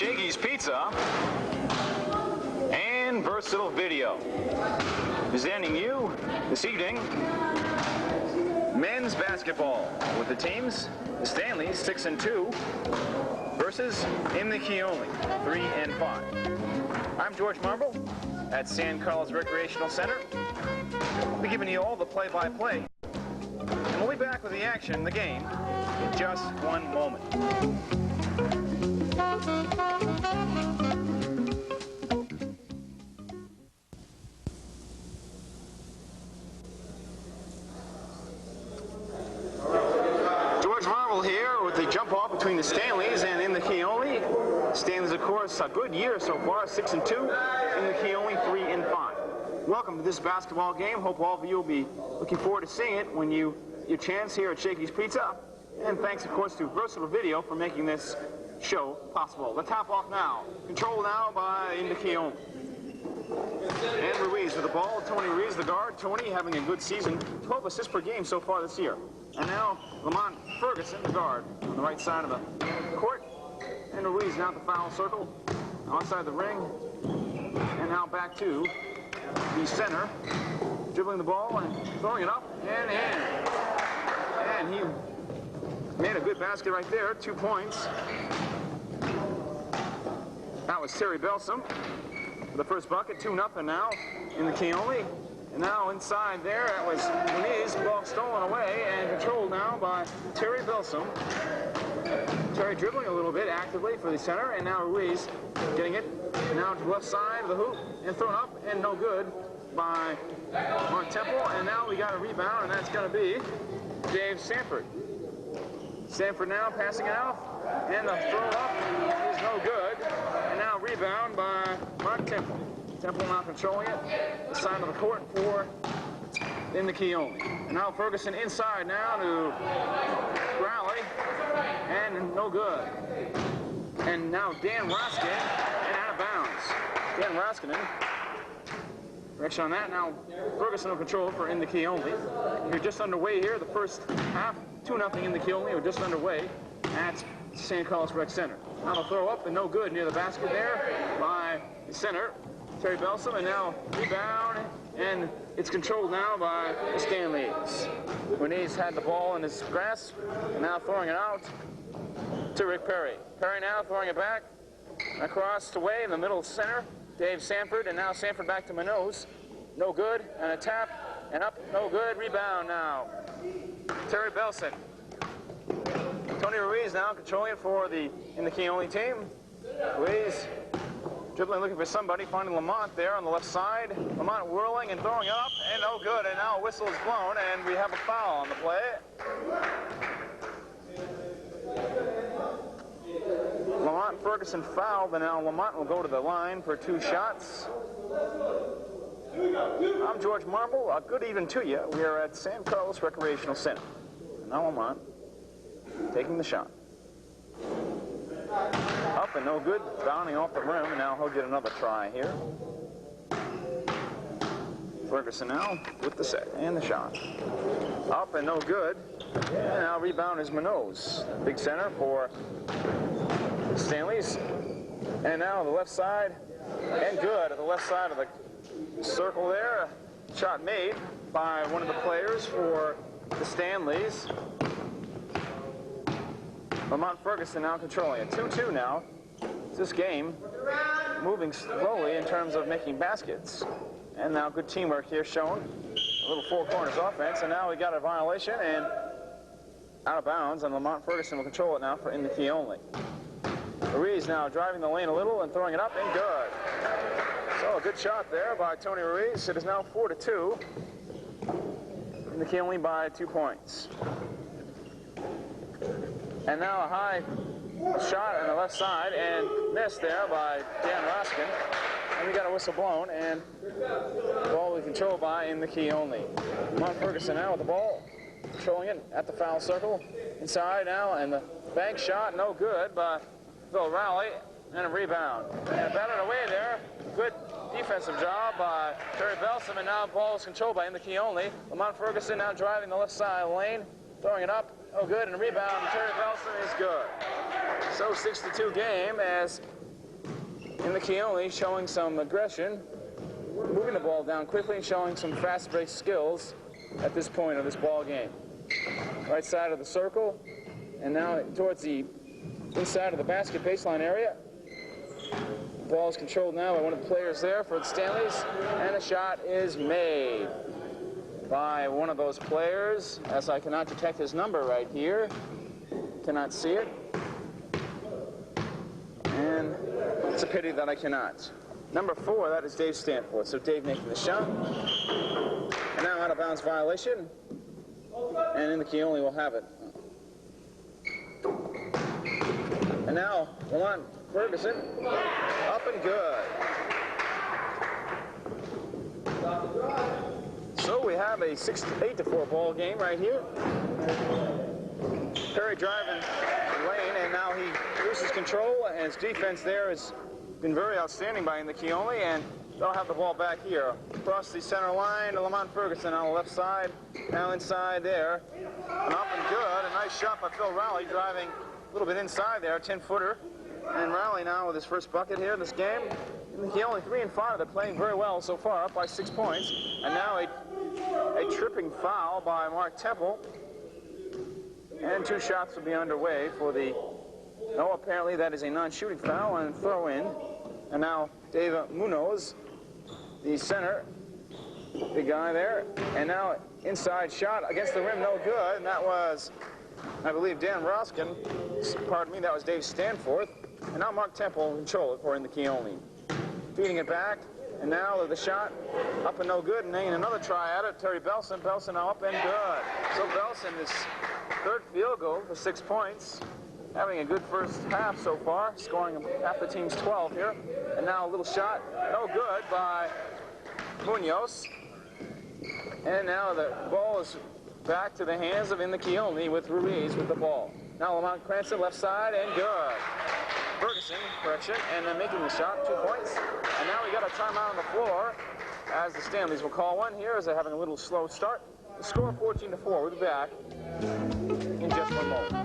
Shakey's Pizza and Versatile Video. Presenting you this evening, men's basketball with the teams, the Stanleys 6-2 versus in the key only 3-5. I'm George Marble at San Carlos Recreational Center. We'll be giving you all the play-by-play, and we'll be back with the action in the game in just one moment. George Marble here with the jump off between the Stanleys and in the key only. Stanleys, of course, a good year so far, 6-2, in the key only 3-5. Welcome to this basketball game. Hope all of you will be looking forward to seeing it when you get your chance here at Shakey's Pizza. And thanks, of course, to Versatile Video for making this show possible. The top off now. Controlled now by in the key only. And Ruiz with the ball. Tony Ruiz, the guard. Tony having a good season. 12 assists per game so far this year. And now Lamont Ferguson, the guard, on the right side of the court. And Ruiz now at the foul circle, outside the ring. And now back to the center, dribbling the ball and throwing it up and in. And he made a good basket right there, 2 points. That was Terry Belsom for the first bucket, 2-0 now in the key only. And now inside there, that was Ruiz, ball stolen away and controlled now by Terry Belsom. Terry dribbling a little bit actively for the center, and now Ruiz getting it now to the left side of the hoop and thrown up and no good by Mark Temple. And now we got a rebound, and that's going to be Dave Sanford. Sanford now passing it out, and the throw up is no good. And now rebound by Mark Temple. Temple now controlling it, the side of the court for in the key only. And now Ferguson inside now to Rowley, and no good. And now Dan Roskinen, and out of bounds. Dan Roskinen, direction on that. Now Ferguson will control for in the key only. You're just underway here, the first half, 2-0 in the key only. We're just underway at San Carlos Rec Center. Now they'll throw up and no good near the basket there by the center, Terry Belsom, and now rebound, and it's controlled now by the Stanleys. Ruiz had the ball in his grasp, and now throwing it out to Rick Perry. Perry now throwing it back across the way in the middle center, Dave Sanford, and now Sanford back to Manoz. No good, and a tap, and up, no good, rebound now. Terry Belson. Tony Ruiz now controlling it for the in the key only team. Ruiz dribbling, looking for somebody, finding Lamont there on the left side. Lamont whirling and throwing up, and no good, and now a whistle is blown, and we have a foul on the play. Lamont Ferguson fouled, and now Lamont will go to the line for 2 shots. I'm George Marble. Good evening to you. We are at San Carlos Recreational Center. Now Lamont taking the shot. Up and no good, bounding off the rim, and now he'll get another try here. Ferguson now with the set and the shot. Up and no good, and now rebound is Manoz, big center for Stanleys. And now the left side, and good at the left side of the circle there. Shot made by one of the players for the Stanleys. Lamont Ferguson now controlling it. 2-2 now. This game moving slowly in terms of making baskets. And now good teamwork here shown. A little four corners offense. And now we got a violation and out of bounds. And Lamont Ferguson will control it now for in the key only. Ruiz now driving the lane a little and throwing it up and good. So a good shot there by Tony Ruiz. It is now 4-2. In the key only by 2 points. And now a high shot on the left side and missed there by Dan Roskin. And we got a whistle blown, and the ball will be controlled by in the key only. Lamont Ferguson now with the ball, controlling it at the foul circle. Inside now, and the bank shot, no good by Phil Rowley, and a rebound. And batted away there. Good defensive job by Terry Belsom, and now the ball is controlled by in the key only. Lamont Ferguson now driving the left side of the lane, throwing it up. Oh, good, and a rebound. Terry Belson is good. So 6-2 game as in the Keonly showing some aggression, moving the ball down quickly and showing some fast break skills at this point of this ball game. Right side of the circle, and now towards the inside of the basket baseline area. The ball is controlled now by one of the players there for the Stanleys, and the shot is made by one of those players, as I cannot detect his number right here. Cannot see it. And it's a pity that I cannot. Number 4, that is Dave Stanforth. So Dave making the shot. And now out of bounds violation. And in the Keonly will have it. And now Lamont Ferguson up and good. So we have a 8-4 ball game right here. Perry driving the lane, and now he loses control, and his defense there has been very outstanding by in the Keonly, and they'll have the ball back here. Across the center line to Lamont Ferguson on the left side, now inside there. And up and good, a nice shot by Phil Rowley, driving a little bit inside there, 10-footer. And Rowley now with his first bucket here in this game. In the Keonly 3 and 5, they're playing very well so far, up by 6 points. And now a tripping foul by Mark Temple. And 2 shots will be underway for the, no, apparently that is a non-shooting foul and throw in. And now Dave Munoz, the center, big guy there. And now inside shot against the rim, no good. And that was, I believe, Dan Roskin. Pardon me, that was Dave Stanforth. And now Mark Temple will control it for in the Keonly. Feeding it back. And now the shot up and no good. And then another try at it. Terry Belson. Belson now up and good. So Belson is third field goal for 6 points. Having a good first half so far, scoring half the team's 12 here. And now a little shot, no good by Munoz. And now the ball is back to the hands of in the Keonly with Ruiz with the ball. Now Lamont Cranston left side and good. Ferguson, correction, and then making the shot, 2 points. And now we got a timeout on the floor as the Stanleys will call one here as they're having a little slow start. The score 14-4. We'll be back in just one moment.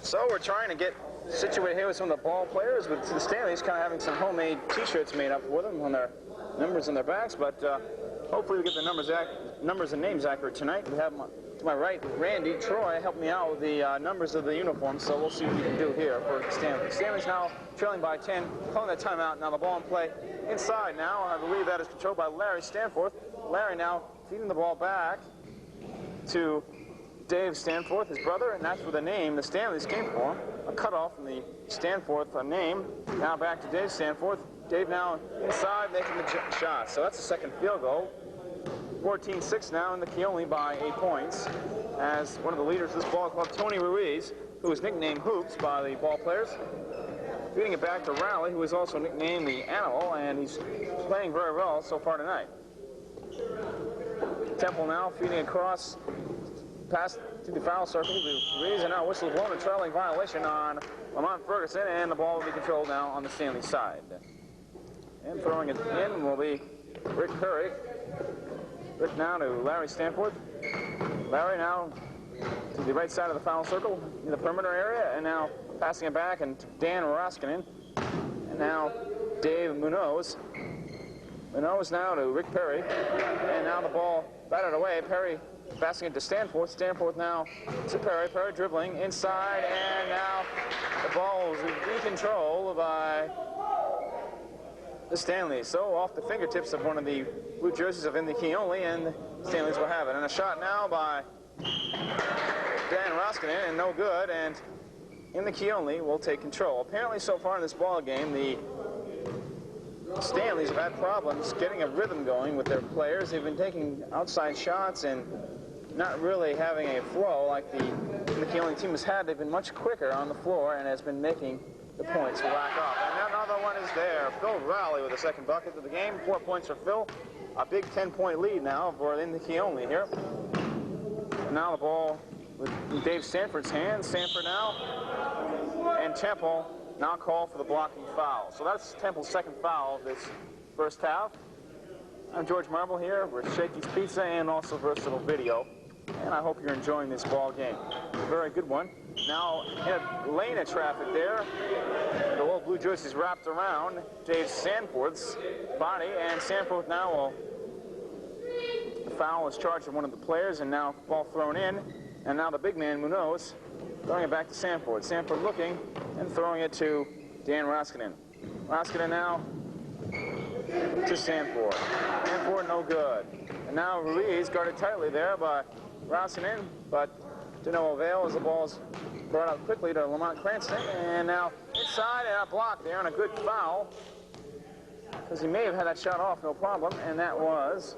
So we're trying to get situated here with some of the ball players, with the Stanleys kind of having some homemade T-shirts made up for them on their numbers on their backs, but hopefully we get the numbers and names accurate tonight. We have to my right, Randy Troy helped me out with the numbers of the uniforms, so we'll see what we can do here for Stanley. Stanley's now trailing by 10, calling that timeout. Now the ball in play inside now, and I believe that is controlled by Larry Stanforth. Larry now feeding the ball back to Dave Stanforth, his brother, and that's where the name the Stanleys came from. A cutoff from the Stanforth name. Now back to Dave Stanforth. Dave now inside making the shot. So that's the second field goal. 14-6 now in the Keonly by 8 points. As one of the leaders of this ball club, Tony Ruiz, who was nicknamed Hoops by the ball players, feeding it back to Rowley, who is also nicknamed the Animal, and he's playing very well so far tonight. Temple now feeding across past to the foul circle to Ruiz, and now whistle blown, a trailing violation on Lamont Ferguson, and the ball will be controlled now on the Stanley side. And throwing it in will be Rick Perry. Rick now to Larry Stanforth. Larry now to the right side of the foul circle in the perimeter area, and now passing it back and to Dan Roskinen. And now Dave Munoz. Munoz now to Rick Perry, and now the ball batted away. Perry passing it to Stanforth. Stanforth now to Perry. Perry dribbling inside, and now the ball is in control by the Stanleys. So off the fingertips of one of the blue jerseys of in the Keonly, and the Stanleys will have it. And a shot now by Dan Roskinen, and no good, and in the Keonly will take control. Apparently so far in this ball game, the Stanleys have had problems getting a rhythm going with their players. They've been taking outside shots and not really having a flow like the Keonly team has had. They've been much quicker on the floor and has been making the points whack up. And another one is there. Phil Rowley with the second bucket of the game. 4 points for Phil. A big 10-point lead now for in the Keonly here. And now the ball with Dave Stanford's hands. Stanford now. And Temple now call for the blocking foul. So that's Temple's second foul of this first half. I'm George Marble here with Shakey's Pizza and also Versatile Video, and I hope you're enjoying this ball game. It's a very good one. Now, in a lane of traffic there, the old blue jersey's wrapped around Dave Sanforth's body, and Sanforth now will, the foul is charged with one of the players, and now ball thrown in, and now the big man, Munoz, throwing it back to Sanforth. Sanforth looking and throwing it to Dan Roskinen. Roskinen now to Sanforth. Sanforth no good. And now Ruiz guarded tightly there by Roskinen, but to no avail as the ball's brought out quickly to Lamont Cranston. And now inside and a block there and a good foul, because he may have had that shot off, no problem, and that was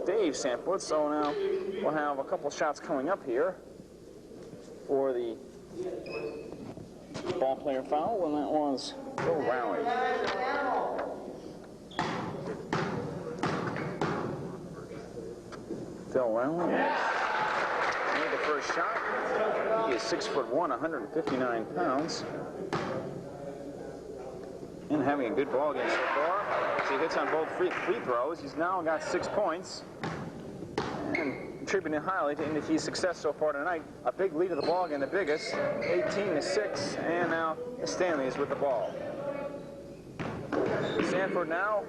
Dave Sanforth. So now we'll have a couple shots coming up here for the ball player foul, and that was Bill Rowley. Phil Rowley made the first shot. He is 6'1", 159 pounds, and having a good ball game so far. So he hits on both free throws. He's now got 6 points, and contributing highly to Indiana's success so far tonight. A big lead of the ball game, the biggest, 18-6, and now the Stanleys with the ball. Sanford now,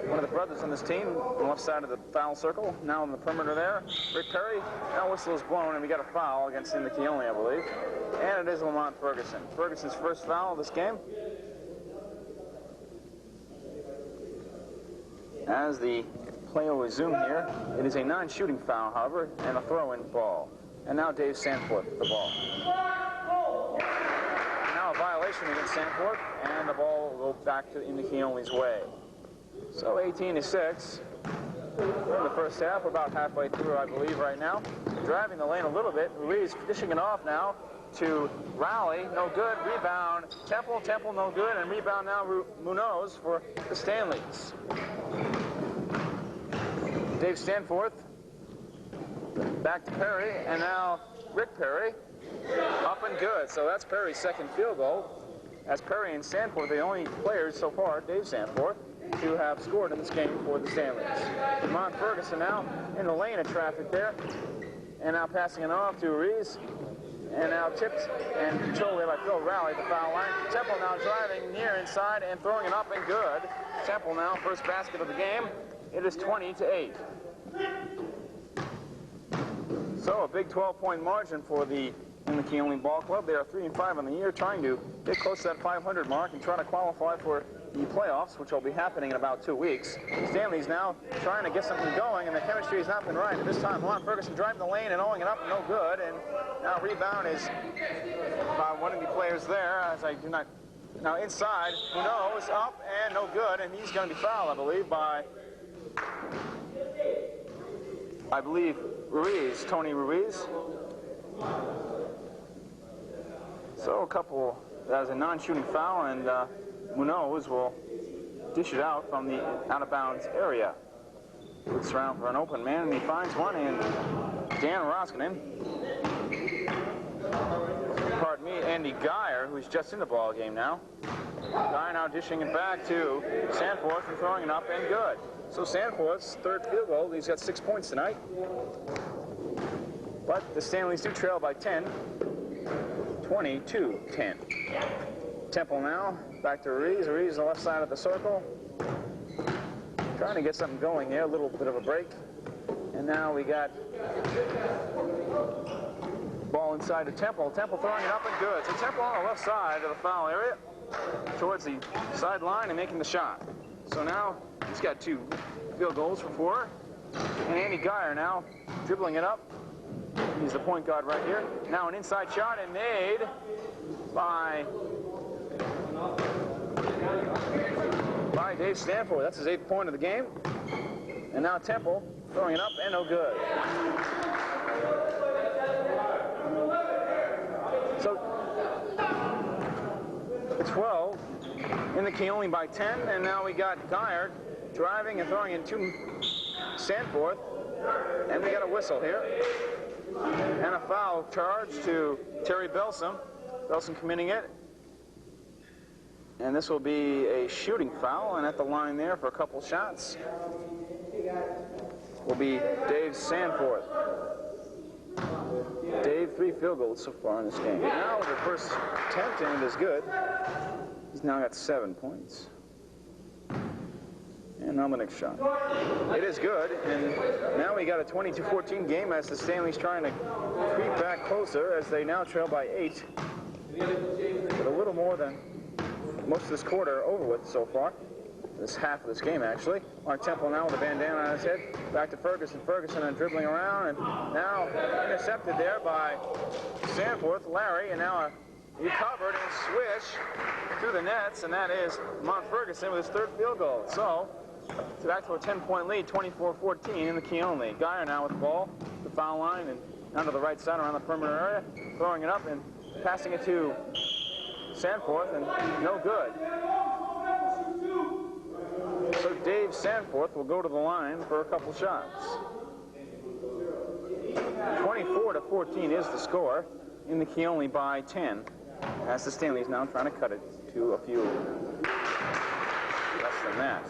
one of the brothers on this team, on the left side of the foul circle, now in the perimeter there. Rick Perry, now whistle is blown, and we got a foul against Indy Keonly, I believe. And it is Lamont Ferguson. Ferguson's first foul of this game. As the play will resume here, it is a non-shooting foul, however, and a throw-in ball. And now Dave Sanforth with the ball. Now a violation against Sanforth, and the ball will go back to Indy Keonly's way. So 18-6. We're in the first half. We're about halfway through, I believe, right now. Driving the lane a little bit. Ruiz dishing it off now to Rowley. No good. Rebound. Temple. Temple no good. And rebound now Munoz for the Stanleys. Dave Sanforth back to Perry, and now Rick Perry up and good. So that's Perry's second field goal. As Perry and Sanforth, the only players so far, Dave Sanforth, to have scored in this game for the Stanleys. Lamont Ferguson now in the lane of traffic there, and now passing it off to Ruiz, and now tipped and controlled by Phil Rowley at the foul line. Temple now driving near inside and throwing it up and good. Temple now first basket of the game. It is 20-8. So a big 12-point margin for the Indy Keonly Ball Club. They are 3-5 on the year, trying to get close to that 500 mark and try to qualify for the playoffs, which will be happening in about 2 weeks. Stanley's now trying to get something going, and the chemistry has not been right. At this time, Lamont Ferguson driving the lane and owing it up, no good. And now rebound is by one of the players there, as I do not. Now inside, Munoz up and no good, and he's going to be fouled, I believe, by Ruiz, Tony Ruiz. So a couple, that is a non-shooting foul, and Munoz will dish it out from the out-of-bounds area. Looks around for an open man, and he finds one, and Dan Roskinen, pardon me, Andy Geyer, who's just in the ball game now. Geyer now dishing it back to Sanforth and throwing it up and good. So Sanforth's third field goal, he's got 6 points tonight. But the Stanleys do trail by 10, 22-10. Temple now, back to Ruiz. Ruiz on the left side of the circle. Trying to get something going here, a little bit of a break. And now we got ball inside to Temple. Temple throwing it up and good. So Temple on the left side of the foul area, towards the sideline and making the shot. So now he's got 2 field goals for 4. And Andy Geyer now dribbling it up. He's the point guard right here. Now an inside shot and made by Dave Sanforth. That's his 8th point of the game. And now Temple throwing it up and no good. So 12 in the Keonly by 10, and now we got Geyer driving and throwing into Sanforth, and we got a whistle here. And a foul charge to Terry Belsom. Belsom committing it. And this will be a shooting foul, and at the line there for a couple shots will be Dave Sanforth. Dave, 3 field goals so far in this game. Now the first attempt, and it is good. He's now got 7 points. And now the next shot. It is good, and now we got a 22-14 game as the Stanleys trying to creep back closer as they now trail by 8. But a little more than most of this quarter over with so far. This half of this game, actually. Mark Temple now with a bandana on his head. Back to Ferguson. Ferguson and dribbling around, and now intercepted there by Sanforth, Larry, and now recovered and swish through the nets, and that is Lamont Ferguson with his 3rd field goal. So back to a 10-point lead, 24-14 in the Keonlee. Geyer now with the ball, the foul line, and down to the right side around the perimeter area, throwing it up and passing it to Sanforth, and no good. So Dave Sanforth will go to the line for a couple shots. 24-14 is the score in the Keonlee by 10, as the Stanleys now trying to cut it to a few less than that.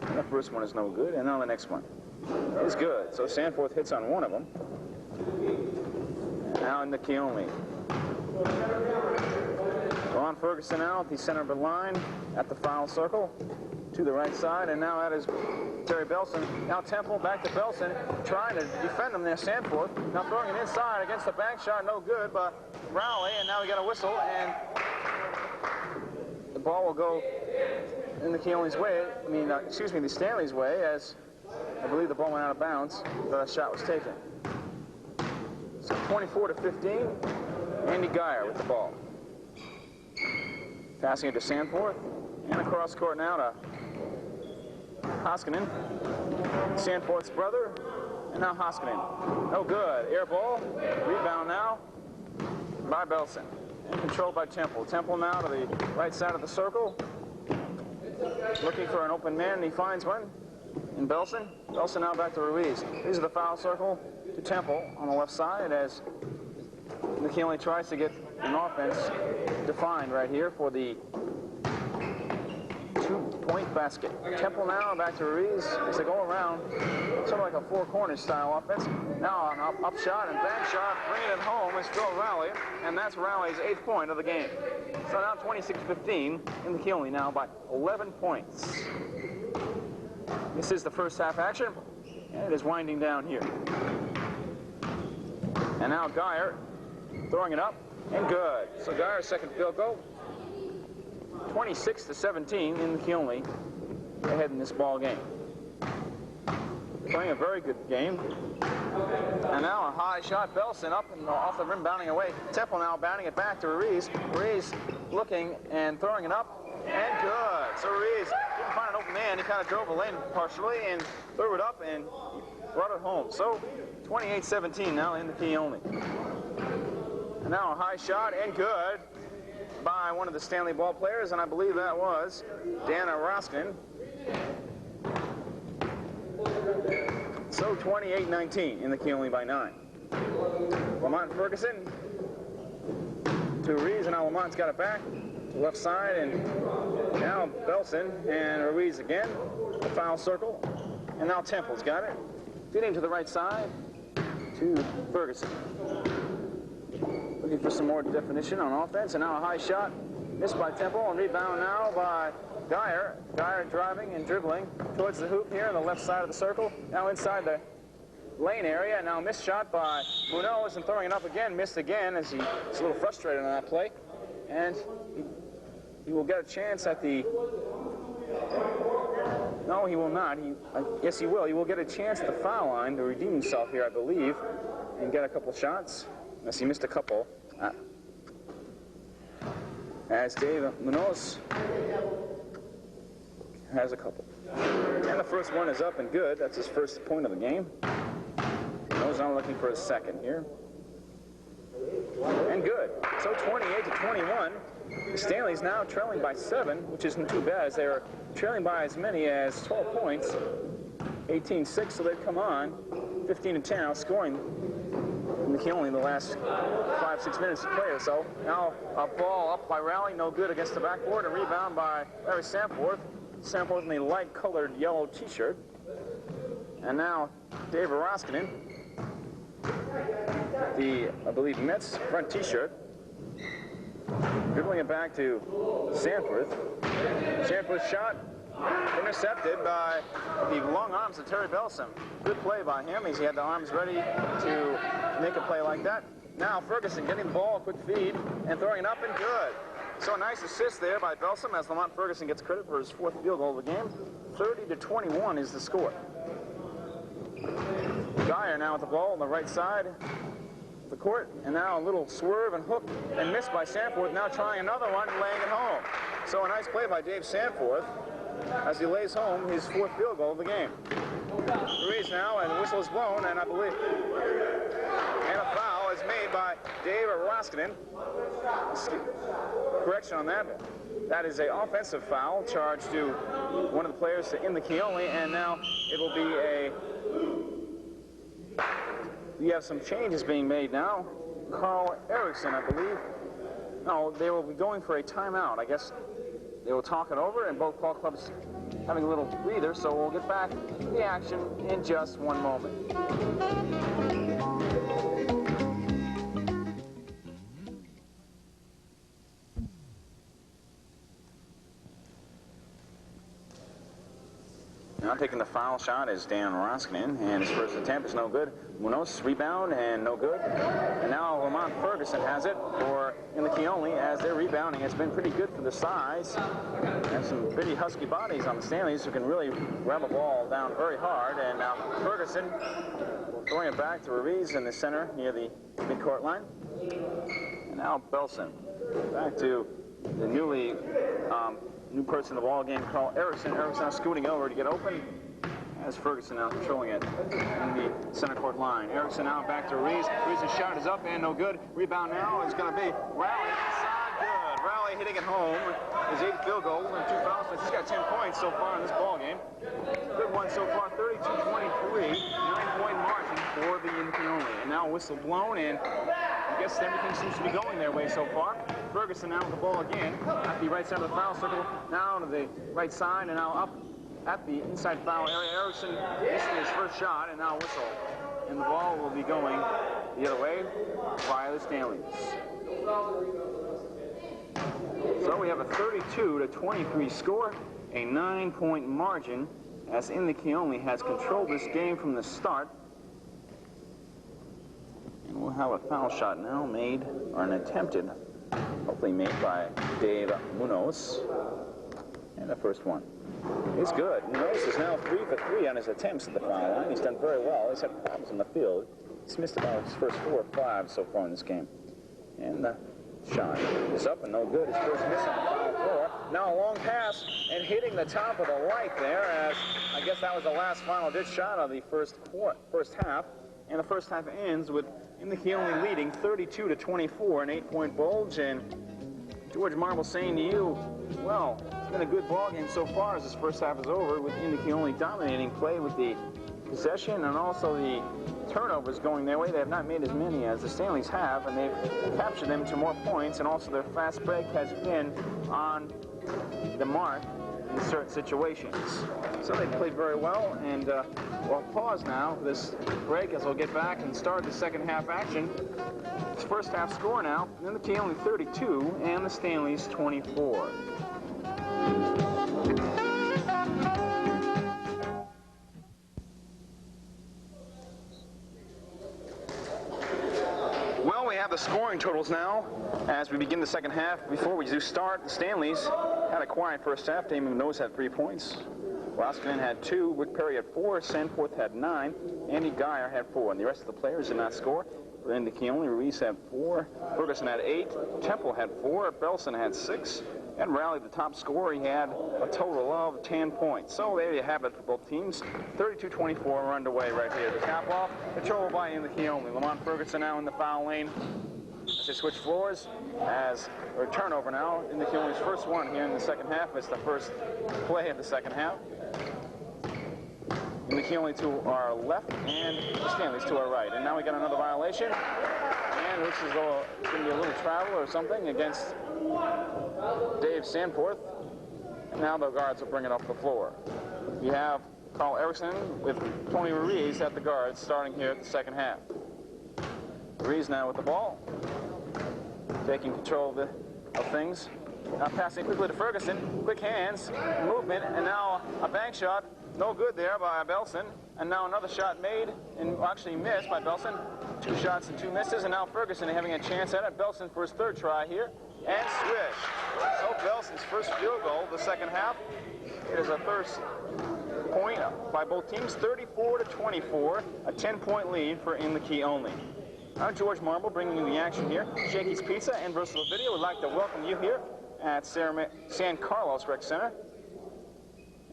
And the first one is no good, and now the next one is good. So Sanforth hits on one of them. And now in the Keonlee. Ron Ferguson now at the center of the line at the foul circle to the right side, and now that is Terry Belson. Now Temple back to Belson, trying to defend him there, Sanforth. Now throwing it inside against the bank shot, no good, but Rowley, and now we got a whistle, and the ball will go in the Keonlee's way, the Stanley's way, as I believe the ball went out of bounds, but a shot was taken. So 24-15, Andy Geyer with the ball. Passing it to Sanforth, and across court now to Hoskinen, Sanforth's brother, and now Hoskinen. No good. Air ball. Rebound now by Belson, and controlled by Temple. Temple now to the right side of the circle, looking for an open man, and he finds one in Belson. Belson now back to Ruiz. These are the foul circle to Temple on the left side as McKinley tries to get an offense defined right here for the 2-point basket. Temple now back to Ruiz as they go around, sort of like a 4 corners style offense. Now an up shot and bank shot, bringing it home is Phil Rowley, and that's Rowley's 8th point of the game. So now 26-15 in the Keonlee now by 11 points. This is the first half action, and it is winding down here. And now Geyer throwing it up, and good. So Geyer's 2nd field goal. 26-17 in the Keonlee ahead in this ball game. Playing a very good game. And now a high shot, Belson up and off the rim, bounding away. Temple now bounding it back to Ruiz. Ruiz looking and throwing it up, and good. So Ruiz didn't find an open man. He kind of drove a lane partially and threw it up and brought it home. So 28-17 now in the Keonlee. And now a high shot, and good by one of the Stanley ball players, and I believe that was Dana Roskin. So 28-19 in the Keonlee by 9. Lamont Ferguson to Ruiz, and now Lamont's got it back to left side, and now Belson and Ruiz again, the foul circle, and now Temple's got it. Feeding to the right side to Ferguson. Looking for some more definition on offense, and now a high shot missed by Temple, and rebound now by Geyer. Geyer driving and dribbling towards the hoop here on the left side of the circle. Now inside the lane area, and now a missed shot by Munoz, and throwing it up again, missed again as he's a little frustrated on that play. And he will get a chance at the... No, he will not. Yes, he will. He will get a chance at the foul line to redeem himself here, I believe, and get a couple shots. Unless he missed a couple. As Dave Munoz has a couple. And the first one is up and good. That's his first point of the game. Munoz now looking for his second here. And good. So 28-21. The Stanleys now trailing by 7, which isn't too bad, as they're trailing by as many as 12 points. 18-6, so they've come on. 15-10, outscoring in the Keonly in the last 5-6 minutes to play or so. Now a ball up by Rowley, no good against the backboard. A rebound by Larry Samforth. Samforth in a light-colored yellow T-shirt. And now Dave Roskinen, the, I believe, Mets front T-shirt, dribbling it back to Samforth. Samforth's shot intercepted by the long arms of Terry Belsom. Good play by him. He had the arms ready to make a play like that. Now Ferguson getting the ball, quick feed, and throwing it up and good. So a nice assist there by Belsom as Lamont Ferguson gets credit for his 4th field goal of the game. 30-21 is the score. Geyer now with the ball on the right side of the court, and now a little swerve and hook and miss by Samforth. Now trying another one and laying it home. So a nice play by Dave Samforth as he lays home his 4th field goal of the game. Ruiz now, and the whistle is blown, and I believe, and a foul is made by Dave Roskinen. Correction on that. That is an offensive foul charged to one of the players in the Keonly, and now it will be a... We have some changes being made now. Carl Erickson, I believe. No, they will be going for a timeout. I guess they will talk it over, and both ball clubs having a little breather, so we'll get back to the action in just one moment. Now taking the foul shot is Dan Roskinen, and his first attempt is no good. Munoz rebound and no good. And now Lamont Ferguson has it for in the Keonly as they're rebounding. It's been pretty good for the size. And some pretty husky bodies on the Stanleys who can really grab a ball down very hard. And now Ferguson throwing it back to Ruiz in the center near the midcourt line. And now Belson back to the new person in the ball game, Carl Erickson. Erickson now scooting over to get open as Ferguson now controlling it in the center court line. Erickson now back to Ruiz. Ruiz's shot is up and no good. Rebound now is going to be Rowley inside. Good. Rowley hitting it home. His 8th field goal and 2 fouls. He's got 10 points so far in this ball game. Good one so far. 32-23. 9-point margin for the Keonly. And now whistle blown, and I guess everything seems to be going their way so far. Ferguson now with the ball again at the right side of the foul circle. Now to the right side, and now up at the inside foul area. Erickson missing his first shot, and now whistle. And the ball will be going the other way via the Stanleys. So we have a 32-23 score, a 9-point margin, as in the Keonly has controlled this game from the start. And we'll have a foul shot now made, or an attempted, hopefully made by Dave Munoz. And the first one is good. Munoz is now 3 for 3 on his attempts at the foul line. He's done very well. He's had problems in the field. He's missed about his first 4 or 5 so far in this game. And the shot is up and no good. His first miss on the foul floor. Now a long pass and hitting the top of the light there, as I guess that was the last final ditch shot of the first half. And the first half ends with in the Keonly leading 32-24, an 8-point bulge. And George Marble saying to you, well, it's been a good ball game so far as this first half is over, with in the Keonly dominating play with the possession and also the turnovers going their way. They have not made as many as the Stanleys have, and they've captured them to more points, and also their fast break has been on the mark in certain situations. So they played very well, and we'll pause now for this break as we'll get back and start the second half action. It's first half score now, in the Keonly 32 and the Stanleys 24. Well, we have the scoring totals now as we begin the second half. Before we do start, the Stanleys had a quiet first half. Damon Munoz had 3 points. Roskinen had 2. Rick Perry had 4. Sanforth had 9. Andy Geyer had 4. And the rest of the players did not score. In the Keonly, Ruiz had 4. Ferguson had 8. Temple had 4. Belson had 6. And Rowley, the top scorer, he had a total of 10 points. So there you have it for both teams. 32-24 are underway right here. The cap off, control by in the Keonly. Lamont Ferguson now in the foul lane as they switch floors. As a turnover now in the Keonly's first one here in the second half. It's the first play of the second half. And the Keonly to our left and the Stanleys to our right. And now we got another violation. And this is going to be a little travel or something against Dave Sanforth. And now the guards will bring it off the floor. We have Carl Erickson with Tony Ruiz at the guards starting here at the second half. Ruiz now with the ball, taking control of things. Now passing quickly to Ferguson, quick hands, movement, and now a bank shot, no good there by Belson. And now another shot made, and actually missed by Belson. 2 shots and 2 misses, and now Ferguson having a chance at it. Belson for his 3rd try here, and swish. So Belson's first field goal of the second half. It is a first point by both teams, 34-24, a 10-point lead for In the Key Only. I'm George Marble bringing you the action here. Shakey's Pizza and Versatile Video would like to welcome you here at San Carlos Rec Center.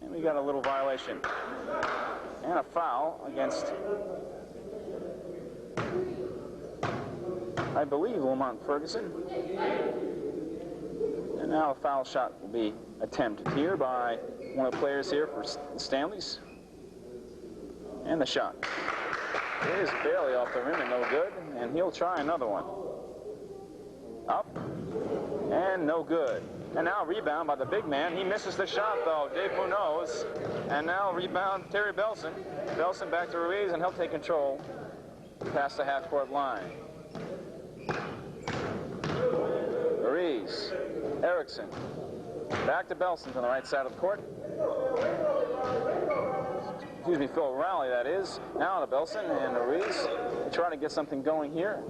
And we got a little violation and a foul against, I believe, Lamont Ferguson. And now a foul shot will be attempted here by one of the players here for Stanleys. And the shot. It is barely off the rim and no good, and he'll try another one. Up, and no good. And now rebound by the big man. He misses the shot, though, Dave Munoz. And now rebound Terry Belson. Belson back to Ruiz, and he'll take control past the half-court line. Ruiz, Erickson, back to Belson on the right side of the court. Excuse me, Phil Rowley, that is. Now to Belson and Ruiz. They try to get something going here.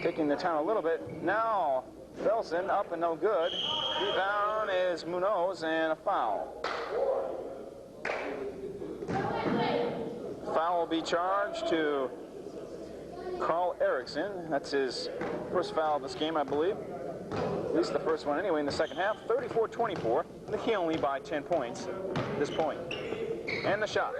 Taking the time a little bit. Now Belson up and no good. Rebound is Munoz and a foul. Foul will be charged to Carl Erickson. That's his first foul of this game, I believe. At least the first one anyway in the second half. 34-24. The Key only by 10 points at this point. And the shot.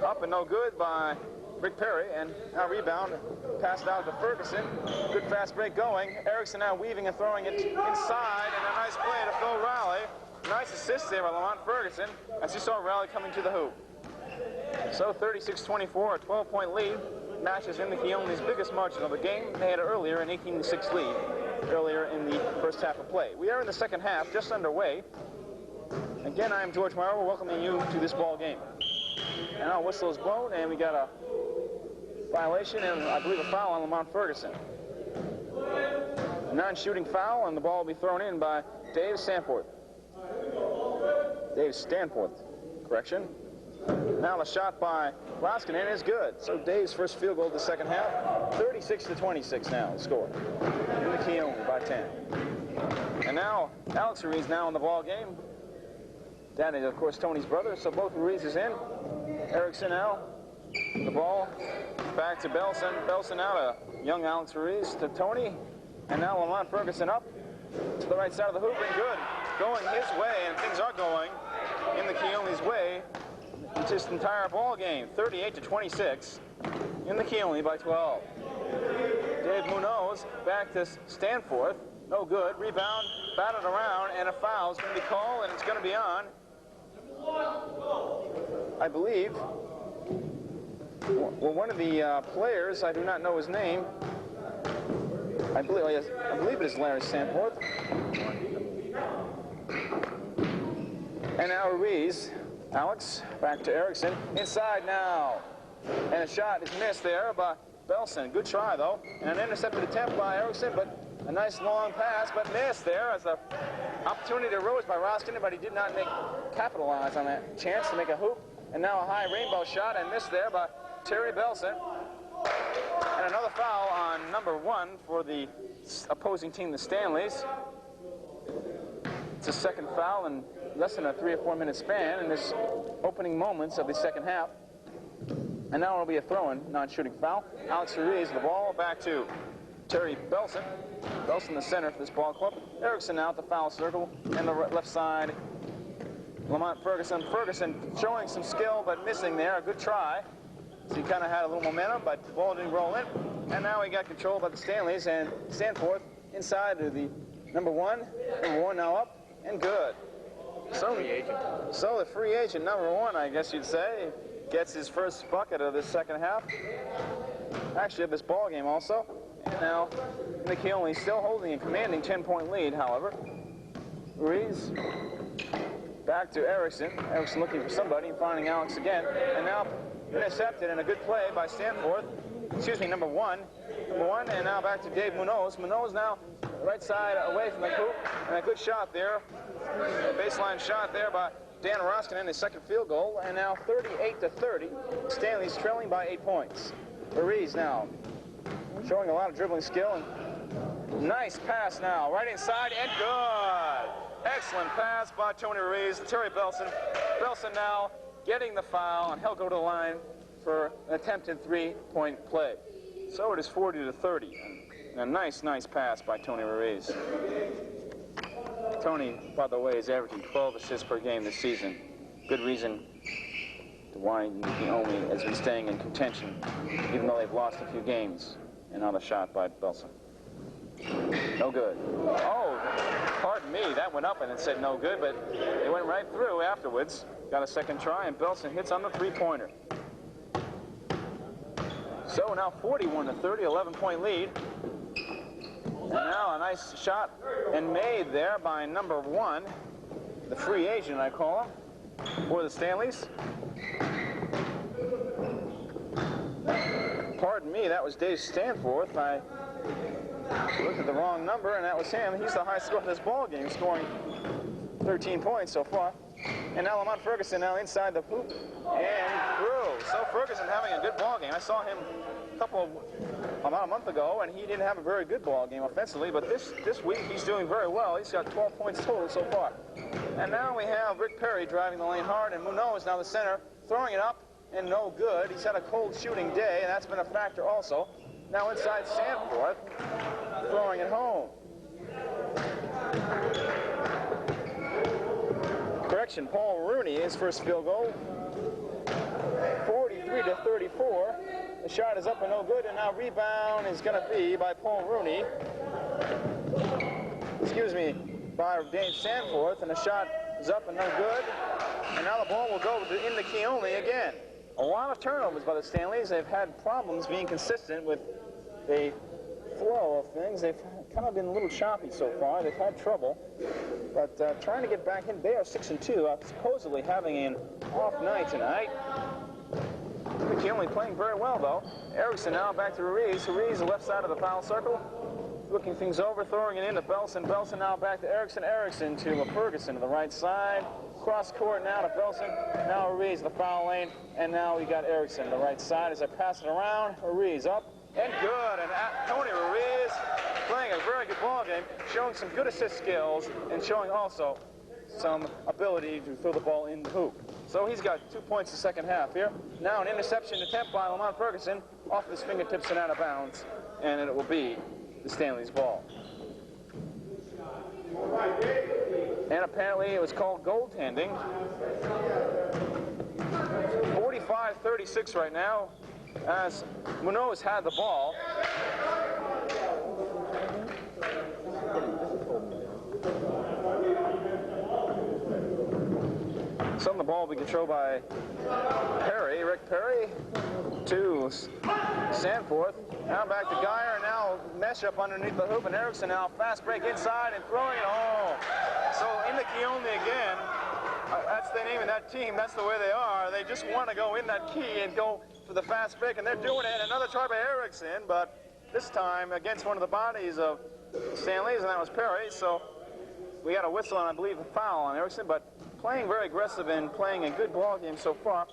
Up and no good by Rick Perry. And now rebound. Passed out to Ferguson. Good fast break going. Erickson now weaving and throwing it inside. And a nice play to Phil Rowley. Nice assist there by Lamont Ferguson as he saw Rowley coming to the hoop. So 36-24, a 12-point lead. Matches In the Key only's biggest margin of the game. They had earlier an 18-6 lead earlier in the first half of play. We are in the second half, just underway. Again, I am George Marble, welcoming you to this ball game. And now whistle is blown, and we got a violation and I believe a foul on Lamont Ferguson. A non-shooting foul, and the ball will be thrown in by Dave Stanforth. Dave Stanforth, correction. Now the shot by Roskinen is good. So Dave's first field goal of the second half. 36-26 now the score. In the Key only by 10. And now Alex Ruiz now in the ball game. That is, of course, Tony's brother. So both Ruiz is in. Erickson now. The ball back to Belson. Belson now to young Alex Ruiz to Tony. And now Lamont Ferguson up to the right side of the hoop and good. Going his way, and things are going In the Key only's way. It's this entire ball game, 38-26, In the Key only by 12. Dave Munoz back to Stanforth, no good. Rebound, batted around, and a foul is going to be called, and it's going to be on, I believe, well, one of the players. I do not know his name. I believe it is Larry Stanforth. And now Ruiz. Alex, back to Erickson, inside now. And a shot is missed there by Belson. Good try, though. And an intercepted attempt by Erickson, but a nice long pass, but missed there as the opportunity arose by Roskinen, but he did not capitalize on that chance to make a hoop. And now a high rainbow shot, and missed there by Terry Belson. And another foul on number 1 for the opposing team, the Stanleys. It's a second foul in less than a 3 or 4 minute span in this opening moments of the second half. And now it'll be a throw-in, non-shooting foul. Alex Ruiz, the ball back to Terry Belson. Belson, the center for this ball club. Erickson now at the foul circle, and the left side, Lamont Ferguson. Ferguson showing some skill, but missing there. A good try. So he kind of had a little momentum, but the ball didn't roll in. And now he got control by the Stanleys, and Stanforth inside to the number 1. Number 1 now up, and good. So the free agent number 1, I guess you'd say, gets his first bucket of this second half. Actually, of this ball game also. And now, McKeowney still holding a commanding 10-point lead, however. Ruiz back to Erickson. Erickson looking for somebody and finding Alex again. And now intercepted in a good play by Stanford. Excuse me, number one. And now back to Dave Munoz. Munoz now right side away from the hoop. And a good shot there. A baseline shot there by Dan Roskinen, his second field goal. And now 38-30. Stanley's trailing by 8 points. Ruiz now showing a lot of dribbling skill. And nice pass now. Right inside and good. Excellent pass by Tony Ruiz. Terry Belson. Belson now getting the foul, and he'll go to the line for an attempted 3-point play. So it is 40-30. And a nice pass by Tony Ruiz. Tony, by the way, is averaging 12 assists per game this season. Good reason to why McKeowney has been staying in contention, even though they've lost a few games. And now the shot by Belson. No good. Oh, pardon me, that went up and it said no good, but it went right through afterwards. Got a second try, and Belson hits on the three-pointer. So now 41-30, 11-point lead. And now a nice shot and made there by number one, the free agent, I call him, for the Stanleys. Pardon me, that was Dave Stanforth. I looked at the wrong number, and that was him. He's the high scorer of this ball game, scoring 13 points so far. And now Lamont Ferguson now inside the hoop and through. So Ferguson having a good ball game. I saw him about a month ago, and he didn't have a very good ball game offensively, but this week he's doing very well. He's got 12 points total so far. And now we have Rick Perry driving the lane hard, and Munoz now the center, throwing it up, and no good. He's had a cold shooting day, and that's been a factor also. Now inside Sanforth, throwing it home. Correction, Paul Rooney, his first field goal. 43-34. The shot is up and no good, and now rebound is going to be by Paul Rooney. Excuse me, by Dave Sanforth, and the shot is up and no good. And now the ball will go into Keonly again. A lot of turnovers by the Stanleys. They've had problems being consistent with the flow of things. They've kind of been a little choppy so far. They've had trouble, but trying to get back in. They are 6-2, supposedly having an off night tonight. McKeowney playing very well, though. Erickson now back to Ruiz. Ruiz, the left side of the foul circle, looking things over, throwing it into Belson. Belson now back to Erickson. Erickson to Ferguson to the right side. Cross court now to Belson. Now Ruiz, the foul lane, and now we got Erickson to the right side as I pass it around. Ruiz up and good, and Tony Ruiz playing a very good ball game, showing some good assist skills and showing also some ability to throw the ball in the hoop. So he's got 2 points the second half here. Now an interception attempt by Lamont Ferguson off his fingertips and out of bounds, and it will be the Stanley's ball. And apparently it was called goaltending. 45-36 right now as Munoz had the ball. So the ball will be controlled by Perry, Rick Perry, to Sanforth. Now back to Geyer, and now mesh up underneath the hoop, and Erickson now fast break inside and throwing it home. So into Keonly again. That's the name of that team. That's the way they are. They just want to go in that key and go for the fast break, and they're doing it. Another try by Erickson, but this time against one of the bodies of Stanley's, and that was Perry. So we got a whistle and I believe a foul on Erickson, but playing very aggressive and playing a good ball game so far.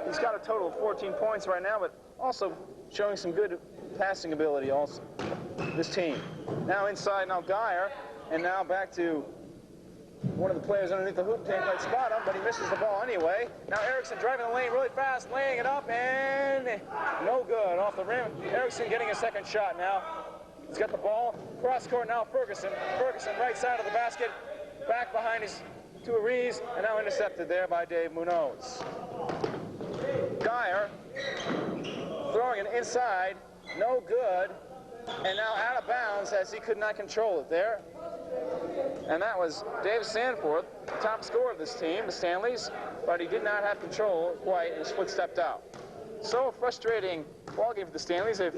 He's got a total of 14 points right now, but also showing some good passing ability also, this team. Now inside, now Geyer, and now back to one of the players underneath the hoop. Can't quite spot him, but he misses the ball anyway. Now Erickson driving the lane really fast, laying it up, and no good off the rim. Erickson getting a second shot now. He's got the ball, cross court now Ferguson. Ferguson right side of the basket, back behind his to Ruiz, and now intercepted there by Dave Munoz. Geyer throwing it inside, no good, and now out of bounds as he could not control it there. And that was Dave Sanforth, the top scorer of this team, the Stanleys, but he did not have control quite, and his foot stepped out. So frustrating ball game for the Stanleys. They've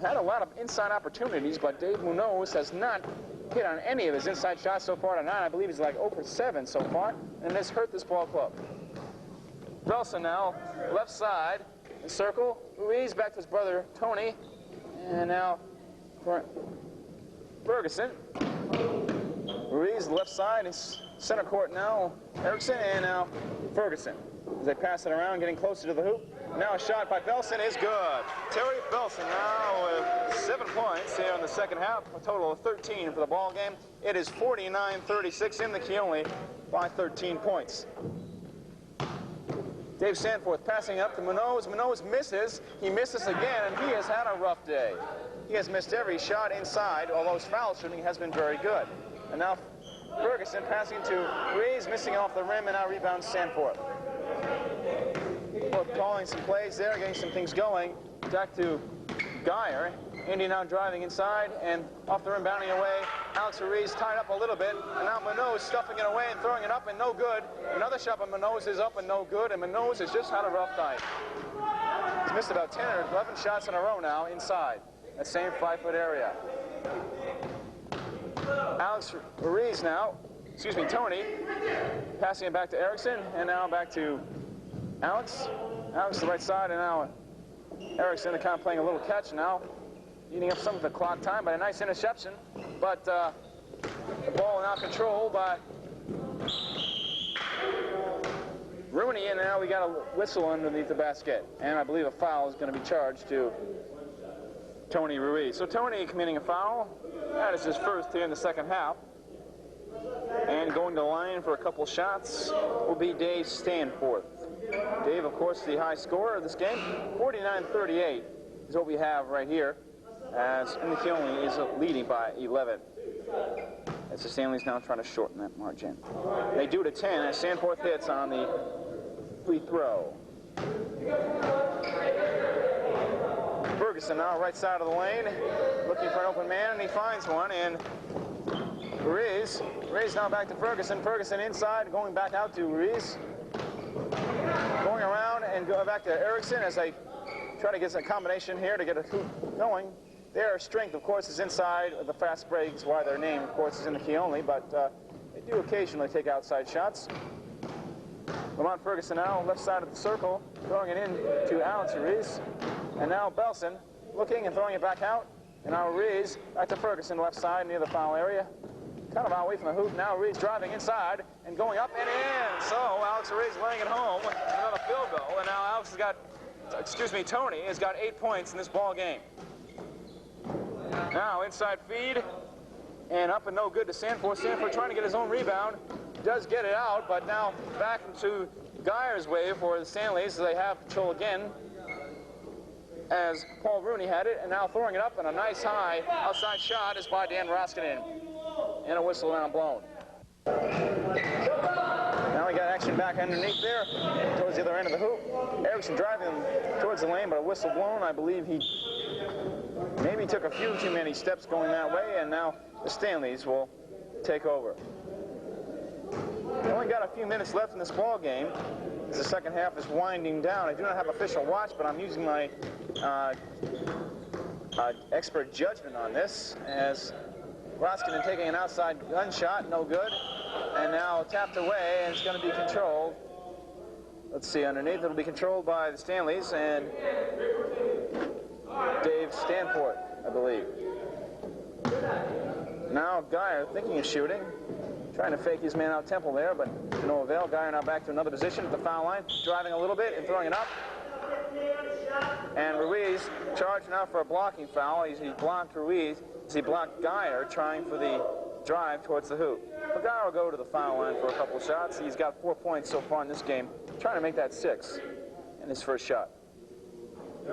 had a lot of inside opportunities, but Dave Munoz has not hit on any of his inside shots so far tonight. I believe he's like 0 for 7 so far, and this hurt this ball club. Belson now, left side, circle. Ruiz back to his brother, Tony. And now for Ferguson. Ruiz, left side, is center court now. Erickson, and now Ferguson. As they pass it around, getting closer to the hoop. Now a shot by Belson is good. Terry Belson now with 7 points here in the second half. A total of 13 for the ball game. It is 49-36 in the Keonly by 13 points. Dave Sanforth passing up to Munoz. Munoz misses. He misses again, and he has had a rough day. He has missed every shot inside, although his foul shooting has been very good. And now Ferguson passing to Ruiz, missing off the rim, and now rebounds Sanforth. We're calling some plays there, getting some things going. Back to Geyer. Indy now driving inside and off the rim, bounding away. Alex Ruiz tied up a little bit, and now Munoz stuffing it away and throwing it up and no good. Another shot by Munoz is up and no good, and Munoz has just had a rough night. He's missed about 10 or 11 shots in a row now inside that same 5-foot area. Alex Ruiz now, Tony, passing it back to Erickson, and now back to Alex. Alex to the right side, and now Erickson kind of playing a little catch now, eating up some of the clock time by a nice interception. But the ball now controlled by Rooney, and now we got a whistle underneath the basket. And I believe a foul is going to be charged to Tony Ruiz. So Tony committing a foul. That is his first here in the second half. And going to the line for a couple shots will be Dave Stanforth. Dave, of course, the high scorer of this game. 49-38 is what we have right here, as in the Keonly is leading by 11. As the Stanleys now trying to shorten that margin. They do it at 10 as Stanforth hits on the free throw. Ferguson now right side of the lane, looking for an open man, and he finds one, and Ruiz now back to Ferguson. Ferguson inside, going back out to Ruiz. Going around and go back to Erickson as they try to get a combination here to get a hoop going. Their strength, of course, is inside the fast breaks, why their name, of course, is in the Keonly, but they do occasionally take outside shots. Lamont Ferguson now left side of the circle, throwing it in to Alex Ruiz. And now Belson looking and throwing it back out. And now Ruiz back to Ferguson, left side near the foul area. Kind of out away from the hoop. Now Ruiz driving inside and going up and in. So Alex Ruiz laying it home. Another field goal. And now Alex has got, Tony has got 8 points in this ball game. Now inside feed and up and no good to Sanforth. Sanforth trying to get his own rebound. Does get it out, but now back into Geyer's way for the Stanleys. So they have control again as Paul Rooney had it. And now throwing it up, and a nice high outside shot is by Dan Roskinen. And a whistle now blown. Now we got action back underneath there towards the other end of the hoop. Erickson driving towards the lane, but a whistle blown. I believe he maybe took a few too many steps going that way, and now the Stanleys will take over. We only got a few minutes left in this ball game as the second half is winding down. I do not have official watch, but I'm using my expert judgment on this as Roskinen taking an outside gunshot, no good. And now tapped away, and it's going to be controlled. Let's see, underneath it'll be controlled by the Stanleys and Dave Stanforth, I believe. Now Geyer thinking of shooting, trying to fake his man out temple there, but to no avail. Geyer now back to another position at the foul line, driving a little bit and throwing it up. And Ruiz charged now for a blocking foul. He blocked Ruiz as he blocked Geyer trying for the drive towards the hoop. But Geyer will go to the foul line for a couple of shots. He's got 4 points so far in this game, trying to make that 6 in his first shot.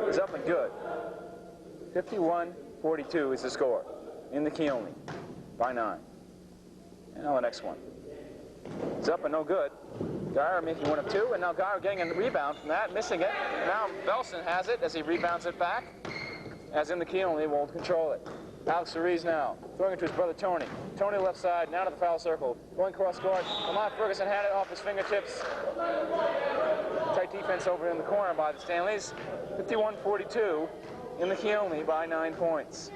He's up and good. 51-42 is the score in the Keonly by 9. And now the next one. It's up and no good. Geyer making 1 of 2, and now Geyer getting a rebound from that, missing it. Now Belson has it as he rebounds it back, as in the Keonly won't control it. Alex Ruiz now, throwing it to his brother Tony. Tony left side, now to the foul circle. Going cross court. Lamont Ferguson had it off his fingertips. Tight defense over in the corner by the Stanleys. 51-42 in the Keonly by 9 points.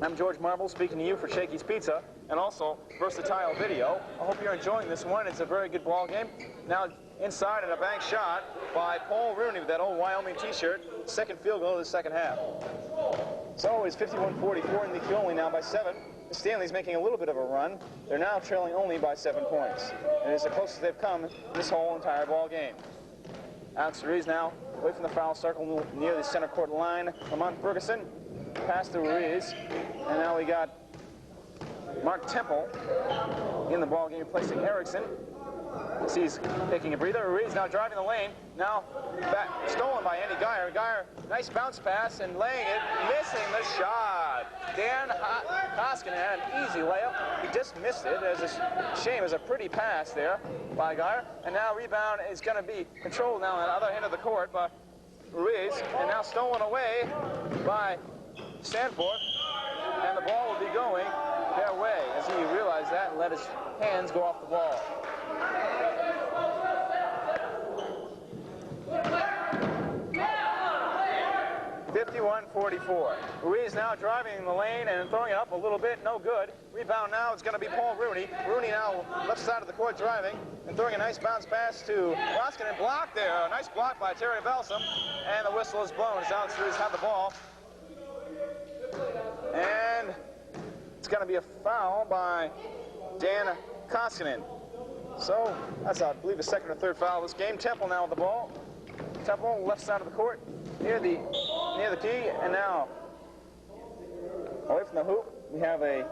I'm George Marble speaking to you for Shakey's Pizza and also Versatile Video. I hope you're enjoying this one. It's a very good ball game. Now inside and a bank shot by Paul Rooney with that old Wyoming t-shirt. Second field goal of the second half. So it's 51-44 in the Keonly now by 7. The Stanleys making a little bit of a run. They're now trailing only by 7 points. And it's the closest they've come this whole entire ball game. Alex Ruiz now away from the foul circle near the center court line. Lamont Ferguson pass to Ruiz, and now we got Mark Temple in the ball game, replacing Erickson. He's taking a breather. Ruiz now driving the lane. Now back, stolen by Andy Geyer. Geyer, nice bounce pass and laying it, missing the shot. Dan Koskinen had an easy layup. He just missed it. It's a shame. It's a pretty pass there by Geyer. And now rebound is going to be controlled now on the other end of the court by Ruiz, and now stolen away by Stanford, and the ball will be going their way as he realized that and let his hands go off the ball. .44. Ruiz now driving in the lane and throwing it up a little bit, no good. Rebound now, it's going to be Paul Rooney. Rooney now left side of the court driving and throwing a nice bounce pass to Koskinen. Blocked there, a nice block by Terry Belsom, and the whistle is blown as Alex Ruiz had the ball. And it's going to be a foul by Dan Koskinen. So that's, I believe, the second or third foul of this game. Temple now with the ball. Temple, left side of the court, near the key, and now away from the hoop. We have a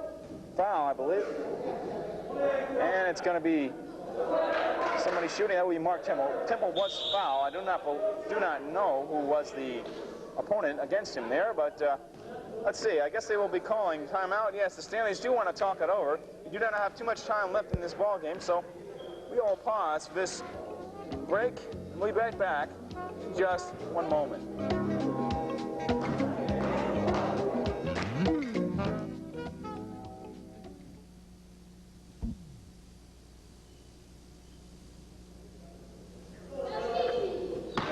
foul, I believe, and it's going to be somebody shooting. That will be Mark Temple. Temple was fouled. I do not know who was the opponent against him there, but let's see. I guess they will be calling timeout. Yes, the Stanleys do want to talk it over. We do not have too much time left in this ball game, so we will pause for this break. We'll be right back in just one moment.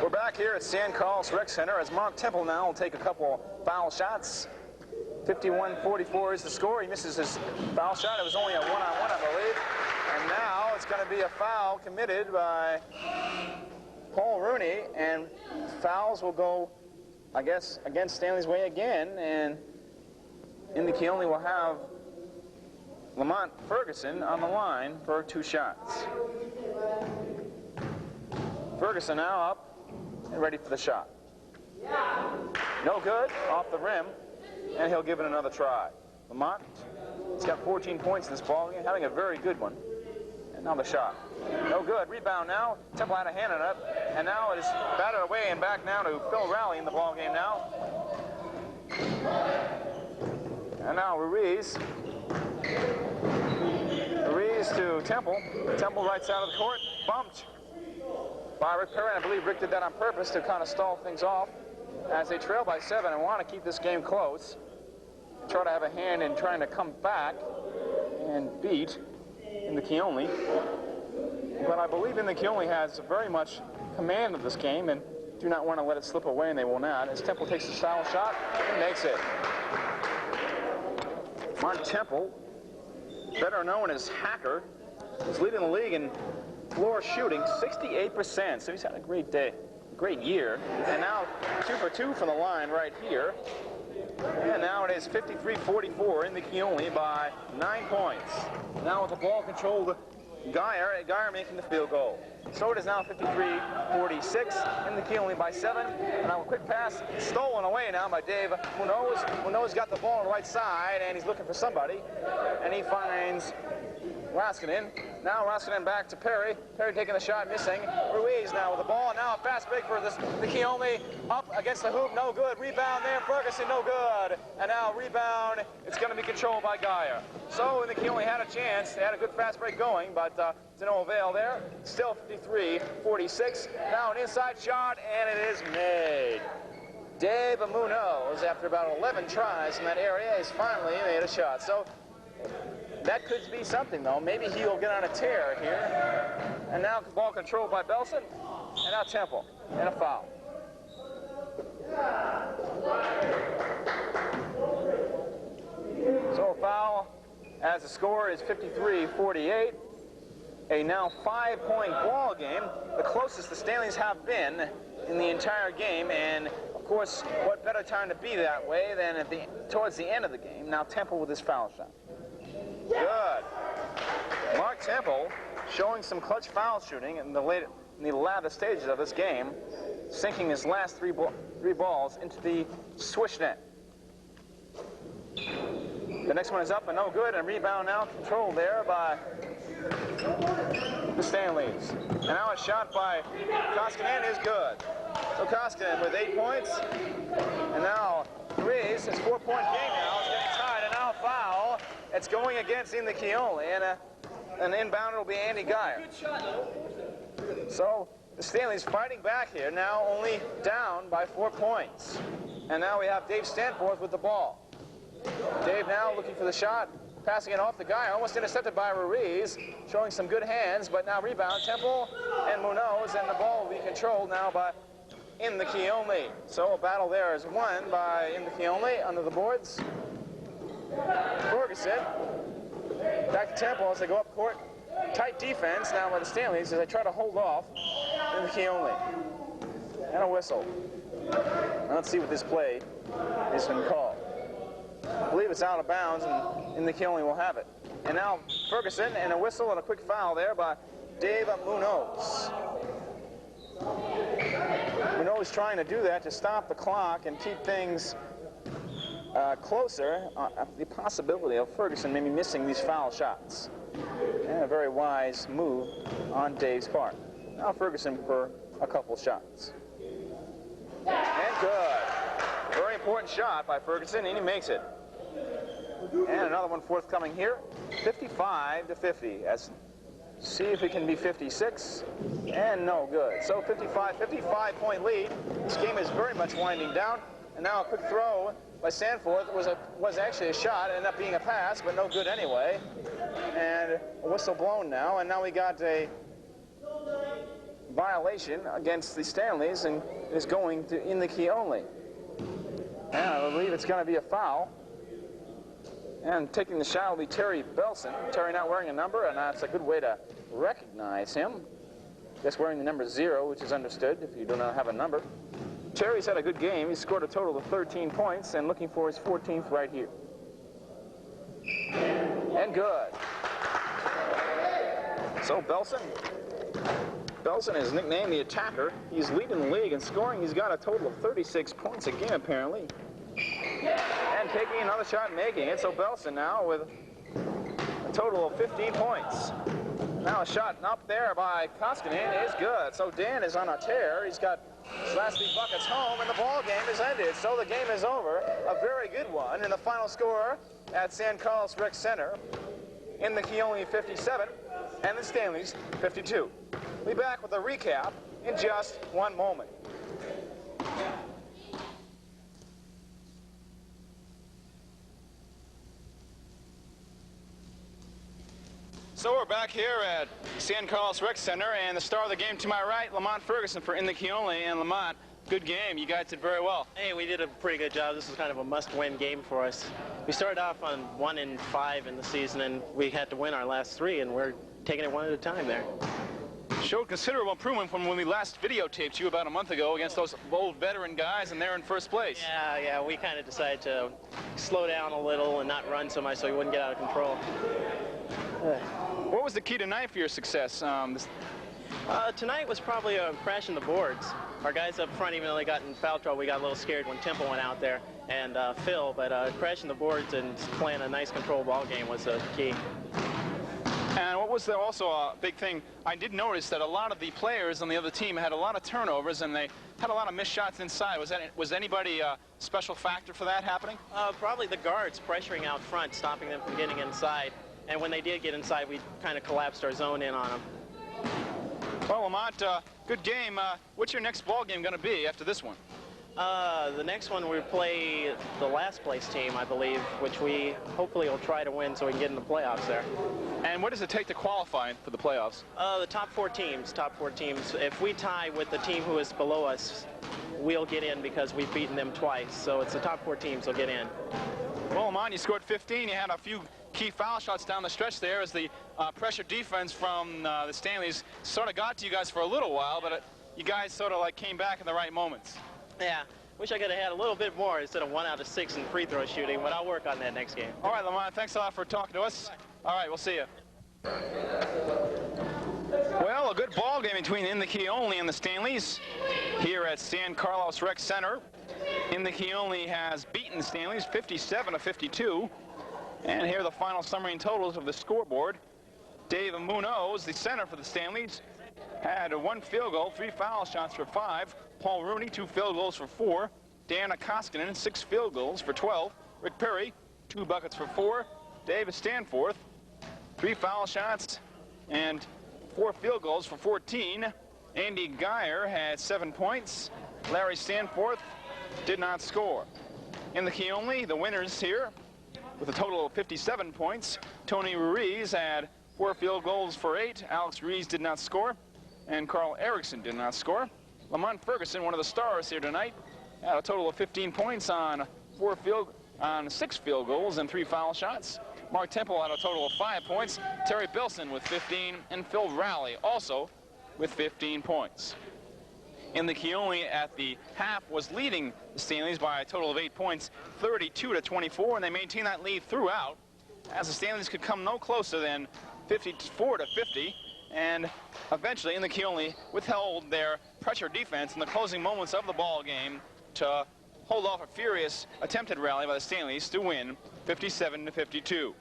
We're back here at San Carlos Rec Center as Mark Temple now will take a couple foul shots. 51-44 is the score. He misses his foul shot. It was only a one-on-one, I believe. And now it's going to be a foul committed by Paul Rooney, and fouls will go, I guess, against Stanley's way again, and in the Keonly will have Lamont Ferguson on the line for 2 shots. Ferguson now up and ready for the shot. No good, off the rim, and he'll give it another try. Lamont, he's got 14 points in this ball game, having a very good one. And now the shot. No good. Rebound now. Temple had a hand on it, and now it is batted away and back now to Phil Rowley in the ball game now. And now Ruiz to Temple. Temple right side of the court. Bumped by Rick Perry. I believe Rick did that on purpose to kind of stall things off as they trail by 7 and want to keep this game close. Try to have a hand in trying to come back and beat in the Keonly. But I believe in the Keonly has very much command of this game and do not want to let it slip away, and they will not. As Temple takes the foul shot and makes it. Mark Temple, better known as Hacker, is leading the league in floor shooting, 68%. So he's had a great day, great year. And now 2 for 2 from the line right here. And now it is 53-44 in the Keonly by 9 points. Now with the ball controlled, Geyer making the field goal. So it is now 53-46 in the Keonly by 7. And now a quick pass stolen away now by Dave Munoz. Munoz got the ball on the right side, and he's looking for somebody. And he finds Koskinen. Now Koskinen back to Perry. Perry taking the shot, missing. Ruiz now with the ball. Now a fast break for the Keonly. Up against the hoop, no good. Rebound there, Ferguson, no good. And now rebound, it's going to be controlled by Geyer. So the Keonly had a chance. They had a good fast break going, but to no avail there. Still 53-46. Now an inside shot, and it is made. Dave Munoz, after about 11 tries in that area, has finally made a shot. So that could be something, though. Maybe he'll get on a tear here. And now ball controlled by Belson. And now Temple. And a foul. So a foul as the score is 53-48. A now 5-point ball game, the closest the Stanleys have been in the entire game, and of course, what better time to be that way than towards the end of the game. Now Temple with his foul shot. Good. Mark Temple showing some clutch foul shooting in the latter stages of this game, sinking his last three balls into the swish net. The next one is up and no good, and rebound now controlled there by the Stanleys. And now a shot by Koskinen is good. So Koskinen with 8 points. And now Ruiz, his 4-point game now, is getting tied, and now a foul. It's going against in the Keonly, and an inbounder will be Andy Geyer. So the Stanleys fighting back here, now only down by 4 points. And now we have Dave Stanforth with the ball. Dave now looking for the shot, passing it off the guy, almost intercepted by Ruiz, showing some good hands, but now rebound, Temple and Munoz, and the ball will be controlled now by In the Keonly. So a battle there is won by In the Keonly under the boards. Ferguson, back to Temple as they go up court. Tight defense now by the Stanleys as they try to hold off In the Keonly. And a whistle. Let's see what this play has been called. I believe it's out of bounds, and In the Keonly will have it. And now Ferguson, and a whistle and a quick foul there by Dave Munoz. Munoz trying to do that to stop the clock and keep things closer. The possibility of Ferguson maybe missing these foul shots. And a very wise move on Dave's part. Now Ferguson for a couple shots. And good. Very important shot by Ferguson, and he makes it. And another one forthcoming here, 55-50. See if it can be 56, and no good. So 55-point lead. This game is very much winding down. And now a quick throw by Stanforth was actually a shot, ended up being a pass, but no good anyway. And a whistle blown now, and now we got a violation against the Stanleys, and is going to In the Keonly. And I believe it's going to be a foul. And taking the shot will be Terry Belson. Terry not wearing a number, and that's a good way to recognize him. Just wearing the number 0, which is understood if you do not have a number. Terry's had a good game. He scored a total of 13 points and looking for his 14th right here. And good. So Belson is nicknamed the attacker. He's leading the league in scoring. He's got a total of 36 points again, apparently. And taking another shot and making it. So Belson now with a total of 15 points. Now a shot up there by Koskinen is good. So Dan is on a tear. He's got his last 3 buckets home, and the ball game is ended. So the game is over. A very good one. And the final score at San Carlos Rec Center, In the Keonly 57 and the Stanleys 52. We'll be back with a recap in just one moment. So we're back here at San Carlos Rec Center, and the star of the game to my right, Lamont Ferguson for In the Keonly. And Lamont, good game. You guys did very well. Hey, we did a pretty good job. This was kind of a must-win game for us. We started off on 1-5 in the season, and we had to win our last 3, and we're taking it one at a time there. Showed considerable improvement from when we last videotaped you about a month ago against those old veteran guys, and they're in first place. Yeah, we kind of decided to slow down a little and not run so much so we wouldn't get out of control. What was the key tonight for your success? Tonight was probably crashing the boards. Our guys up front, even though they got in foul trouble, we got a little scared when Temple went out there and Phil, but crashing the boards and playing a nice controlled ball game was the key. And what was also a big thing, I did notice that a lot of the players on the other team had a lot of turnovers, and they had a lot of missed shots inside. Was anybody a special factor for that happening? Probably the guards pressuring out front, stopping them from getting inside. And when they did get inside, we kind of collapsed our zone in on them. Well, Lamont, good game. What's your next ball game going to be after this one? The next one we play the last place team, I believe, which we hopefully will try to win so we can get in the playoffs there. And what does it take to qualify for the playoffs? The top four teams. If we tie with the team who is below us, we'll get in because we've beaten them twice. So it's the top four teams will get in. Well, Lamont, you scored 15. You had a few key foul shots down the stretch there as the pressure defense from the Stanleys sort of got to you guys for a little while, but you guys sort of like came back in the right moments. Yeah, wish I could have had a little bit more instead of 1 out of 6 in free throw shooting, but I'll work on that next game. All right, Lamont, thanks a lot for talking to us. All right, we'll see you. Well, a good ball game between In the Key Only and the Stanleys here at San Carlos Rec Center. In the Key Only has beaten the Stanleys 57-52. And here are the final summary and totals of the scoreboard. Dave Munoz, the center for the Stanleys, had 1 field goal, 3 foul shots for 5. Paul Rooney, 2 field goals for 4. Dan Koskinen, 6 field goals for 12. Rick Perry, 2 buckets for 4. David Stanforth, 3 foul shots and 4 field goals for 14. Andy Geyer had 7 points. Larry Stanforth did not score. In the Key Only, the winners here with a total of 57 points. Tony Ruiz had 4 field goals for 8. Alex Ruiz did not score. And Carl Erickson did not score. Lamont Ferguson, one of the stars here tonight, had a total of 15 points on 6 field goals and 3 foul shots. Mark Temple had a total of 5 points. Terry Bilson with 15, and Phil Rowley also with 15 points. In the Key Only at the half was leading the Stanleys by a total of 8 points, 32-24, and they maintained that lead throughout as the Stanleys could come no closer than 54-50. And eventually, In the Key Only withheld their pressure defense in the closing moments of the ball game to hold off a furious attempted rally by the Stanleys to win 57-52.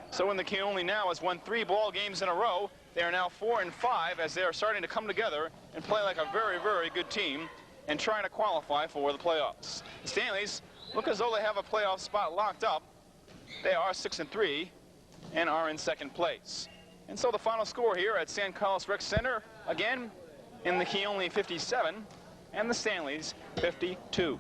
So In the Key Only now has won 3 ball games in a row. They are now 4-5 as they are starting to come together and play like a very, very good team and trying to qualify for the playoffs. The Stanleys look as though they have a playoff spot locked up. They are 6-3 and are in 2nd place. And so the final score here at San Carlos Rec Center, again, In the Key Only 57 and the Stanleys 52.